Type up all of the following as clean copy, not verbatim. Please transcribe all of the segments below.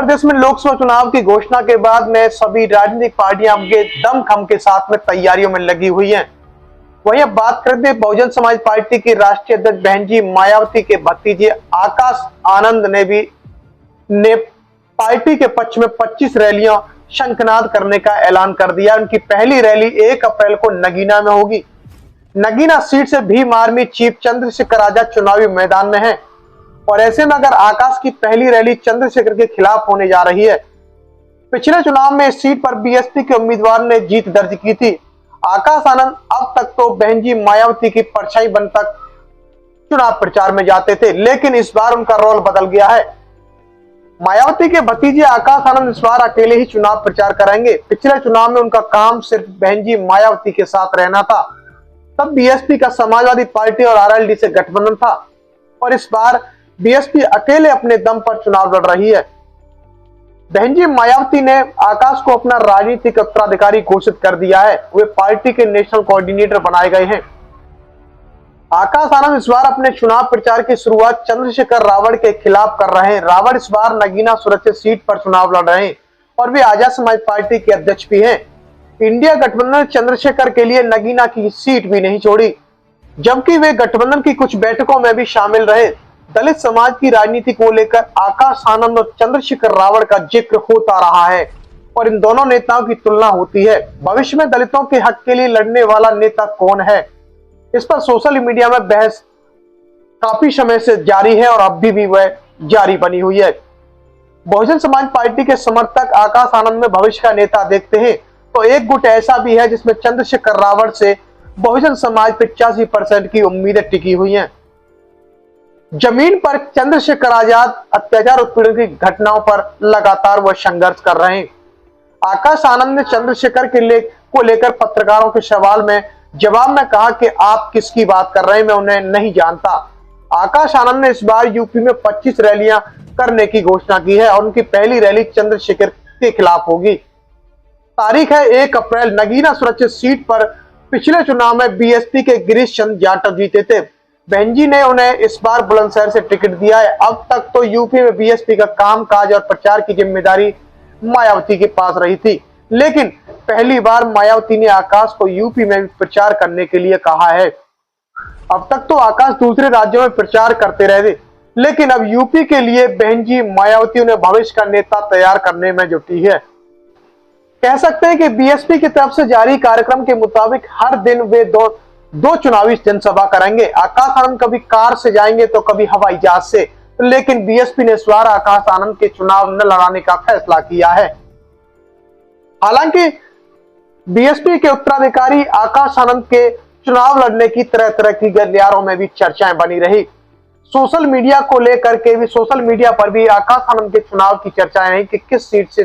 प्रदेश में लोकसभा चुनाव की घोषणा के बाद में सभी राजनीतिक पार्टियां अपने दमखम के साथ में तैयारियों में लगी हुई हैं। वहीं अब बात करते हैं बहुजन समाज पार्टी की राष्ट्रीय अध्यक्ष बहन जी मायावती के भतीजे आकाश आनंद ने पार्टी के पक्ष में 25 रैलियां शंखनाद करने का ऐलान कर दिया। उनकी पहली रैली 1 अप्रैल को नगीना में होगी। नगीना सीट से भीम आर्मी चीफ चंद्रशेखर आजाद चुनावी मैदान में है और ऐसे में अगर आकाश की पहली रैली चंद्रशेखर के खिलाफ होने जा रही है। पिछले चुनाव में इस सीट पर बीएसपी के उम्मीदवार ने जीत दर्ज की थी। आकाश आनंद अब तक तो बहन जी मायावती की परछाई बन तक चुनाव प्रचार में जाते थे, लेकिन इस बार उनका रोल बदल गया है। मायावती के भतीजे आकाश आनंद इस बार अकेले ही चुनाव प्रचार करेंगे। पिछले चुनाव में उनका काम सिर्फ बहन जी मायावती के साथ रहना था। तब बीएसपी का समाजवादी पार्टी और आरएलडी से गठबंधन था और इस बार बीएसपी अकेले अपने दम पर चुनाव लड़ रही है। बहन जी मायावती ने आकाश को अपना राजनीतिक उत्तराधिकारी घोषित कर दिया है। वे पार्टी के नेशनल कोऑर्डिनेटर बनाए गए हैं। आकाश आनंद इस बार अपने चुनाव प्रचार की शुरुआत चंद्रशेखर रावण के खिलाफ कर रहे हैं। रावण इस बार नगीना सुरक्षित सीट पर चुनाव लड़ रहे हैं और वे आजाद समाज पार्टी के अध्यक्ष भी हैं। इंडिया गठबंधन ने चंद्रशेखर के लिए नगीना की सीट भी नहीं छोड़ी, जबकि वे गठबंधन की कुछ बैठकों में भी शामिल रहे। दलित समाज की राजनीति को लेकर आकाश आनंद और चंद्रशेखर रावण का जिक्र होता रहा है और इन दोनों नेताओं की तुलना होती है। भविष्य में दलितों के हक के लिए लड़ने वाला नेता कौन है, इस पर सोशल मीडिया में बहस काफी समय से जारी है और अभी भी वह जारी बनी हुई है। बहुजन समाज पार्टी के समर्थक आकाश आनंद में भविष्य का नेता देखते हैं, तो एक गुट ऐसा भी है जिसमें चंद्रशेखर रावण से बहुजन समाज 85% की उम्मीदें टिकी हुई हैं। जमीन पर चंद्रशेखर आजाद अत्याचार उत्पीड़न की घटनाओं पर लगातार वह संघर्ष कर रहे हैं। आकाश आनंद ने चंद्रशेखर को लेकर पत्रकारों के सवाल में जवाब में कहा कि आप किसकी बात कर रहे हैं, मैं उन्हें नहीं जानता। आकाश आनंद ने इस बार यूपी में 25 रैलियां करने की घोषणा की है और उनकी पहली रैली चंद्रशेखर के खिलाफ होगी। तारीख है 1 अप्रैल। नगीना सुरक्षित सीट पर पिछले चुनाव में बीएसपी के गिरीश चंद्र जाटव जीते थे। बहन जी ने उन्हें इस बार बुलंदशहर से टिकट दिया है। अब तक तो यूपी में बीएसपी का कामकाज और प्रचार की जिम्मेदारी मायावती के पास रही थी, लेकिन पहली बार मायावती ने आकाश को यूपी में भी प्रचार करने के लिए कहा है। अब तक तो आकाश दूसरे राज्यों में प्रचार करते रहे, लेकिन अब यूपी के लिए बहन जी मायावती उन्हें भविष्य का नेता तैयार करने में जुटी है। कह सकते हैं कि बीएसपी की तरफ से जारी कार्यक्रम के मुताबिक हर दिन वे दो चुनावी जनसभा करेंगे। आकाश आनंद कभी कार से जाएंगे तो कभी हवाई जहाज से, लेकिन बीएसपी ने इस बार आकाश आनंद के चुनाव न लड़ाने का फैसला किया है। हालांकि बीएसपी के उत्तराधिकारी आकाश आनंद के चुनाव लड़ने की तरह तरह की गलियारों में भी चर्चाएं बनी रही। सोशल मीडिया को लेकर के भी सोशल मीडिया पर भी आकाश आनंद के चुनाव की चर्चाएं रही कि किस सीट से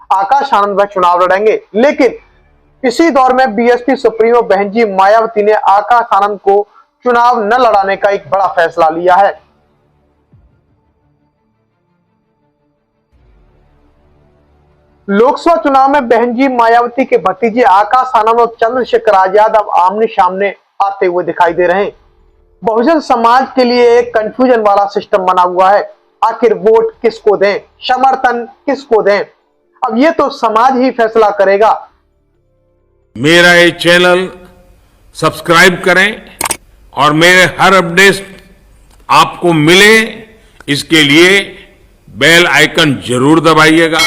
आकाश आनंद वह चुनाव लड़ेंगे, लेकिन इसी दौर में बीएसपी सुप्रीमो बहन जी मायावती ने आकाश आनंद को चुनाव न लड़ाने का एक बड़ा फैसला लिया है। लोकसभा चुनाव में बहन जी मायावती के भतीजे आकाश आनंद और चंद्रशेखर आजाद अब आमने सामने आते हुए दिखाई दे रहे हैं। बहुजन समाज के लिए एक कंफ्यूजन वाला सिस्टम बना हुआ है। आखिर वोट किसको दें, समर्थन किसको दें, अब ये तो समाज ही फैसला करेगा। मेरा ये चैनल सब्सक्राइब करें और मेरे हर अपडेट आपको मिले, इसके लिए बेल आइकन जरूर दबाइएगा।